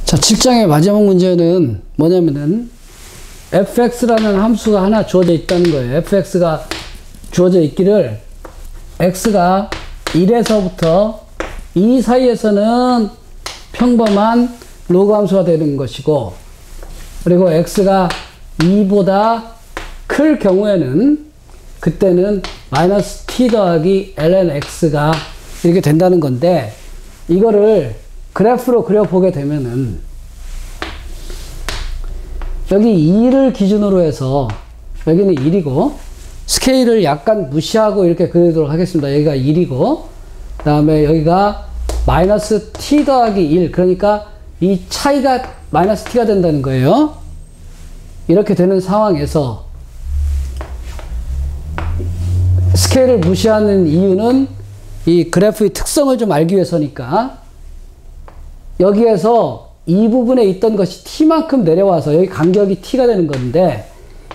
자, 7장의 마지막 문제는 뭐냐면은 fx라는 함수가 하나 주어져 있다는 거예요. fx가 주어져 있기를 x가 1에서부터 2 사이에서는 평범한 로그 함수가 되는 것이고, 그리고 x가 2보다 클 경우에는 그때는 마이너스 t 더하기 ln x가 이렇게 된다는 건데, 이거를 그래프로 그려보게 되면은 여기 2를 기준으로 해서 여기는 1이고 스케일을 약간 무시하고 이렇게 그리도록 하겠습니다. 여기가 1이고 그 다음에 여기가 마이너스 t 더하기 1, 그러니까 이 차이가 마이너스 t가 된다는 거예요. 이렇게 되는 상황에서 스케일을 무시하는 이유는 이 그래프의 특성을 좀 알기 위해서니까, 여기에서 이 부분에 있던 것이 t만큼 내려와서 여기 간격이 t가 되는 건데,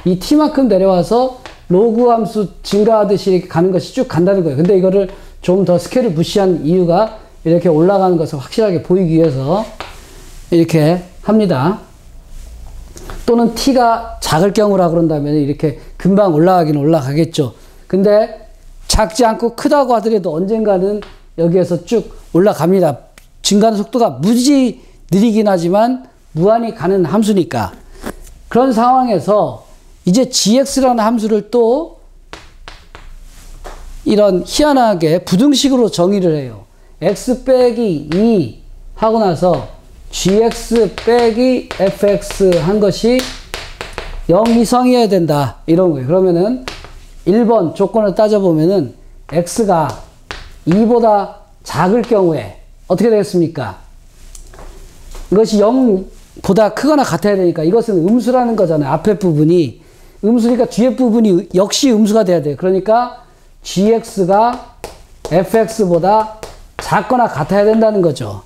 이 t만큼 내려와서 로그 함수 증가하듯이 이렇게 가는 것이 쭉 간다는 거예요. 근데 이거를 좀 더 스케일을 무시한 이유가 이렇게 올라가는 것을 확실하게 보이기 위해서 이렇게 합니다. 또는 t가 작을 경우라 그런다면 이렇게 금방 올라가긴 올라가겠죠. 근데 작지 않고 크다고 하더라도 언젠가는 여기에서 쭉 올라갑니다. 증가하는 속도가 무지 느리긴 하지만 무한히 가는 함수니까. 그런 상황에서 이제 gx라는 함수를 또 이런 희한하게 부등식으로 정의를 해요. x 빼기 2 하고 나서 gx 빼기 fx 한 것이 0 이상이어야 된다, 이런 거예요. 그러면은 1번 조건을 따져보면은 x가 2보다 작을 경우에 어떻게 되겠습니까? 이것이 0보다 크거나 같아야 되니까 이것은 음수라는 거잖아요. 앞에 부분이 음수니까 뒤에 부분이 역시 음수가 돼야 돼요. 그러니까 gx가 fx보다 작거나 같아야 된다는 거죠.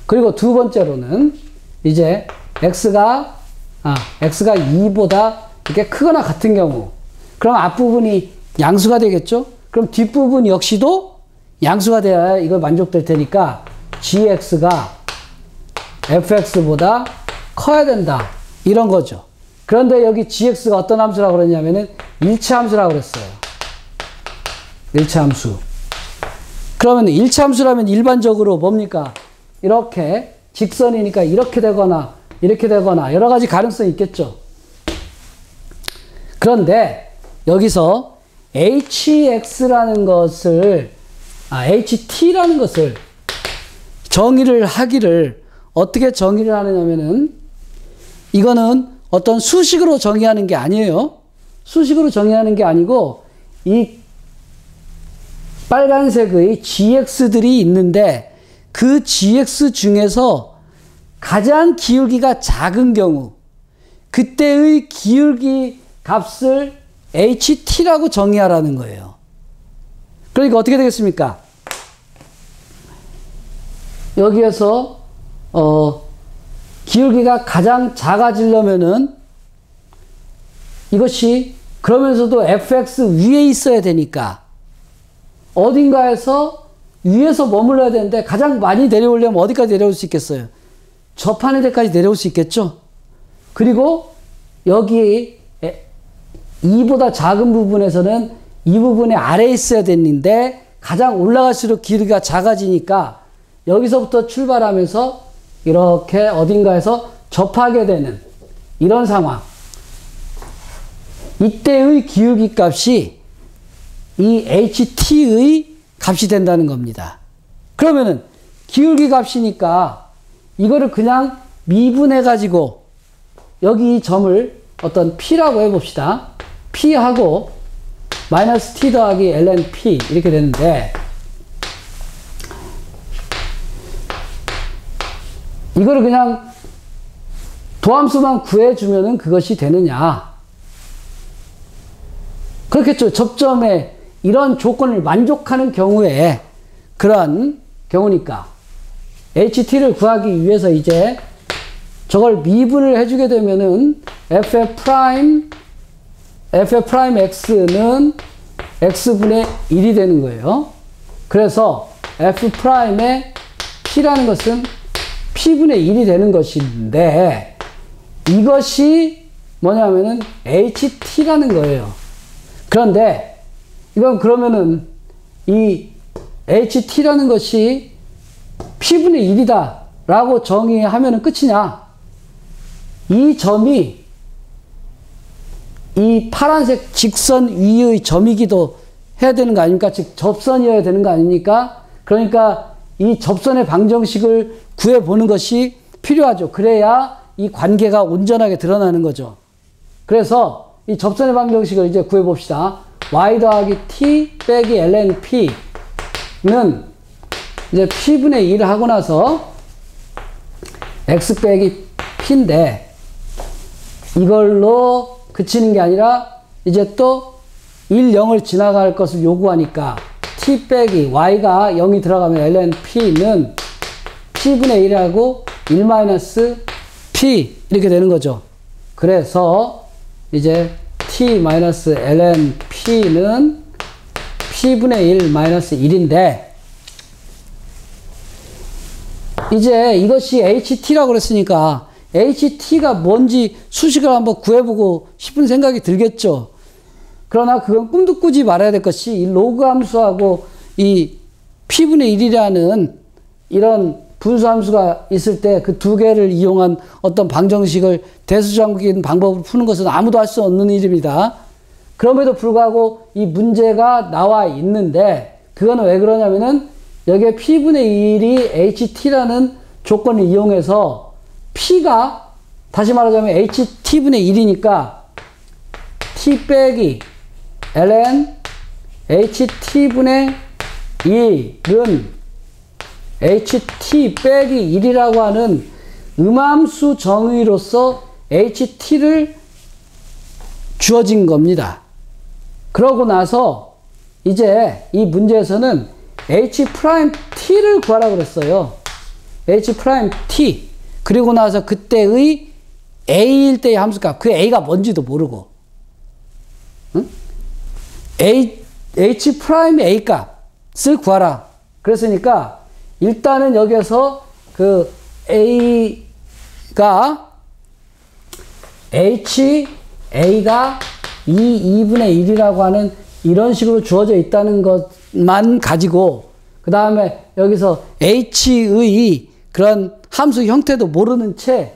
그리고 두 번째로는 이제 x가 2보다 이렇게 크거나 같은 경우, 그럼 앞부분이 양수가 되겠죠? 그럼 뒷부분 역시도 양수가 돼야 이거 만족될 테니까 gx가 fx보다 커야 된다, 이런 거죠. 그런데 여기 gx가 어떤 함수라고 그랬냐면은 일치 함수라고 그랬어요. 일치 함수. 그러면 일치 함수라면 일반적으로 뭡니까? 이렇게 직선이니까 이렇게 되거나 여러 가지 가능성이 있겠죠. 그런데 여기서 hx라는 것을 ht라는 것을 정의를 하기를 어떻게 정의를 하느냐면은, 이거는 어떤 수식으로 정의하는 게 아니에요. 수식으로 정의하는 게 아니고 이 빨간색의 gx들이 있는데 그 gx 중에서 가장 기울기가 작은 경우, 그때의 기울기 값을 ht라고 정의하라는 거예요. 그러니까 어떻게 되겠습니까? 여기에서 기울기가 가장 작아지려면은 이것이 그러면서도 fx 위에 있어야 되니까 어딘가에서 위에서 머물러야 되는데, 가장 많이 내려오려면 어디까지 내려올 수 있겠어요? 접하는 데까지 내려올 수 있겠죠? 그리고 여기 2보다 작은 부분에서는 이 부분의 아래에 있어야 되는데 가장 올라갈수록 기울기가 작아지니까 여기서부터 출발하면서 이렇게 어딘가에서 접하게 되는 이런 상황. 이때의 기울기 값이 이 ht의 값이 된다는 겁니다. 그러면은 기울기 값이니까 이거를 그냥 미분해 가지고 여기 이 점을 어떤 p라고 해봅시다. p하고 마이너스 t 더하기 ln p 이렇게 되는데, 이거를 그냥 도함수만 구해주면은 그것이 되느냐? 그렇겠죠. 접점에 이런 조건을 만족하는 경우에, 그런 경우니까 ht를 구하기 위해서 이제 저걸 미분을 해주게 되면은 f'x는 x분의 1이 되는 거예요. 그래서 f'의 p라는 것은 P분의 1이 되는 것인데, 이것이 뭐냐면은 HT라는 거예요. 그런데 이건 그러면은 이 HT라는 것이 P분의 1이다 라고 정의하면은 끝이냐? 이 점이 이 파란색 직선 위의 점이기도 해야 되는 거 아닙니까? 즉 접선이어야 되는 거 아닙니까? 그러니까 이 접선의 방정식을 구해보는 것이 필요하죠. 그래야 이 관계가 온전하게 드러나는 거죠. 그래서 이 접선의 방정식을 이제 구해봅시다. y 더하기 t 빼기 ln p는 이제 P분의 1을 하고 나서 x 빼기 p인데, 이걸로 그치는 게 아니라 이제 또 1, 0을 지나갈 것을 요구하니까 t 빼기 y가 0이 들어가면 ln p는 P분의 1하고 1 마이너스 p 이렇게 되는 거죠. 그래서 이제 t 마이너스 ln p는 P분의 1 마이너스 1인데, 이제 이것이 HT라고 그랬으니까 HT가 뭔지 수식을 한번 구해보고 싶은 생각이 들겠죠. 그러나 그건 꿈도 꾸지 말아야 될 것이, 이 로그 함수하고 이 P분의 1이라는 이런 분수 함수가 있을 때 그 두 개를 이용한 어떤 방정식을 대수정적인 방법으로 푸는 것은 아무도 할 수 없는 일입니다. 그럼에도 불구하고 이 문제가 나와 있는데, 그거는 왜 그러냐면은 여기에 P분의 1이 HT라는 조건을 이용해서 P가 다시 말하자면 HT분의 1이니까 T 빼기 ln HT분의 1은 HT 빼기 1이라고 하는 음함수 정의로서 HT를 주어진 겁니다. 그러고 나서 이제 이 문제에서는 H'T를 구하라고 그랬어요. H'T. 그리고 나서 그때의 A일 때의 함수값, 그 A가 뭔지도 모르고, 응? H'A 값을 구하라. 그랬으니까 일단은 여기서 그 A가 HA가 2분의 1이라고 하는 이런 식으로 주어져 있다는 것만 가지고, 그 다음에 여기서 H의 그런 함수 형태도 모르는 채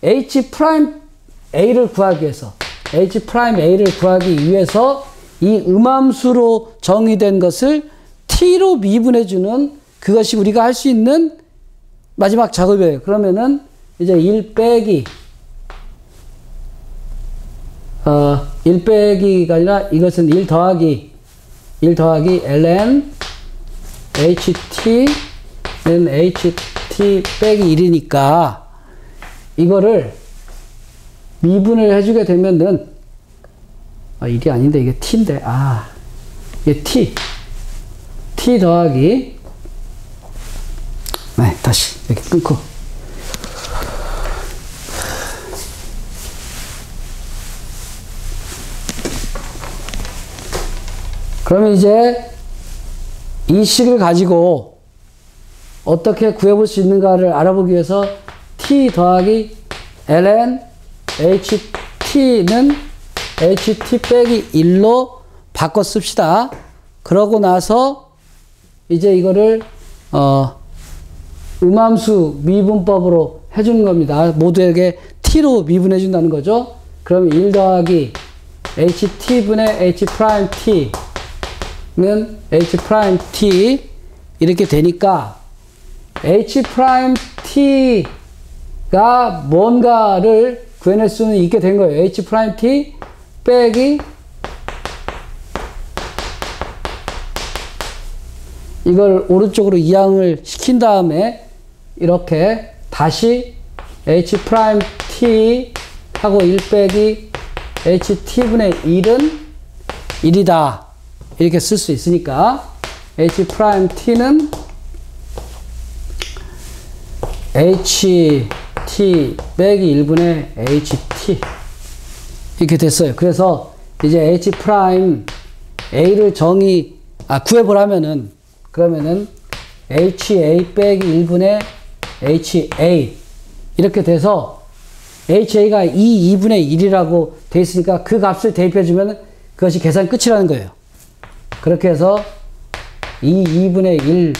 H'A를 구하기 위해서, H'A를 구하기 위해서 이 음함수로 정의된 것을 T로 미분해주는, 그것이 우리가 할 수 있는 마지막 작업이에요. 그러면은 이제 1 빼기가 아니라 이것은 1 더하기 ln HT는 HT 빼기 1이니까 이거를 미분을 해주게 되면은, 1이 아닌데 이게 T인데, 이게 T 더하기, 네, 다시 이렇게 끊고, 그러면 이제 이 식을 가지고 어떻게 구해볼 수 있는가를 알아보기 위해서 T 더하기 ln HT는 HT 빼기 1로 바꿔 씁시다. 그러고 나서 이제 이거를 음함수 미분법으로 해주는 겁니다. 모두에게 T로 미분해 준다는 거죠. 그러면 1 더하기 HT분의 H'T는 H'T 이렇게 되니까 H'T가 뭔가를 구해낼 수는 있게 된 거예요. H'T 빼기 이걸 오른쪽으로 이항을 시킨 다음에 이렇게 다시 H'T 하고 1 빼기 HT분의 1은 1이다. 이렇게 쓸 수 있으니까 H'T는 HT 빼기 1분의 HT 이렇게 됐어요. 그래서 이제 H'A를 구해보라면은, 그러면은 HA 빼기 1분의 HA 이렇게 돼서 HA가 2분의 1이라고 돼 있으니까 그 값을 대입해주면 그것이 계산 끝이라는 거예요. 그렇게 해서 2분의 1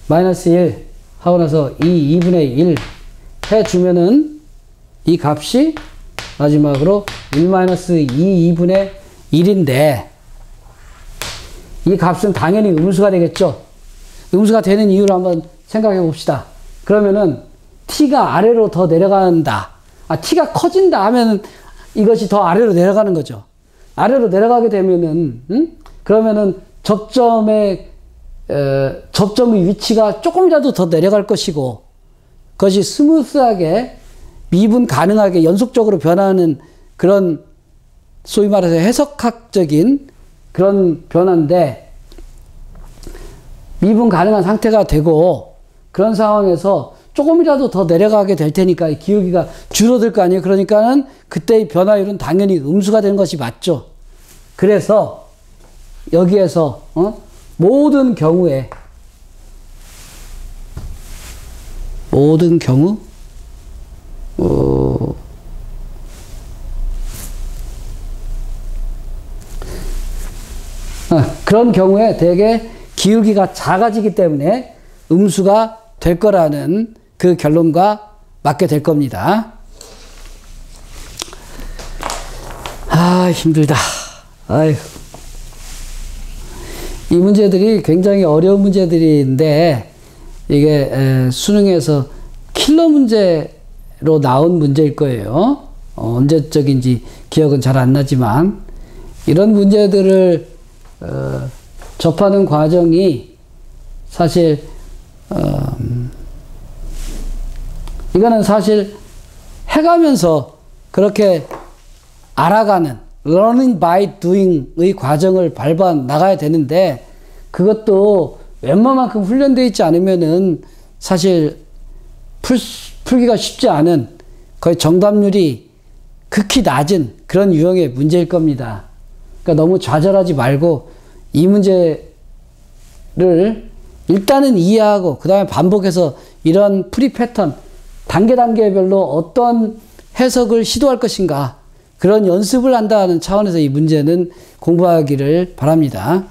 마이너스 1 하고 나서 2분의 1 해주면은 이 값이 마지막으로 1 마이너스 2분의 1인데 이 값은 당연히 음수가 되겠죠. 음수가 되는 이유를 한번 생각해 봅시다. 그러면은 t가 아래로 더 내려간다. t가 커진다 하면은 이것이 더 아래로 내려가는 거죠. 아래로 내려가게 되면은 그러면은 접점의 위치가 조금이라도 더 내려갈 것이고 그것이 스무스하게 미분 가능하게 연속적으로 변하는 그런 소위 말해서 해석학적인 그런 변화인데 미분 가능한 상태가 되고 그런 상황에서 조금이라도 더 내려가게 될 테니까 기울기가 줄어들 거 아니에요. 그러니까는 그때의 변화율은 당연히 음수가 되는 것이 맞죠. 그래서 여기에서 모든 경우 그런 경우에 대개 기울기가 작아지기 때문에 음수가 될 거라는 그 결론과 맞게 될 겁니다. 힘들다. 아휴. 이 문제들이 굉장히 어려운 문제들인데 이게 수능에서 킬러 문제로 나온 문제일 거예요. 언제적인지 기억은 잘 안 나지만 이런 문제들을 접하는 과정이 사실 이거는 사실 해가면서 그렇게 알아가는 learning by doing의 과정을 밟아 나가야 되는데 그것도 웬만큼 훈련되어 있지 않으면은 사실 풀기가 쉽지 않은 거의 정답률이 극히 낮은 그런 유형의 문제일 겁니다. 그러니까 너무 좌절하지 말고 이 문제를 일단은 이해하고 그 다음에 반복해서 이런 풀이 패턴 단계별로 어떤 해석을 시도할 것인가 그런 연습을 한다는 차원에서 이 문제는 공부하기를 바랍니다.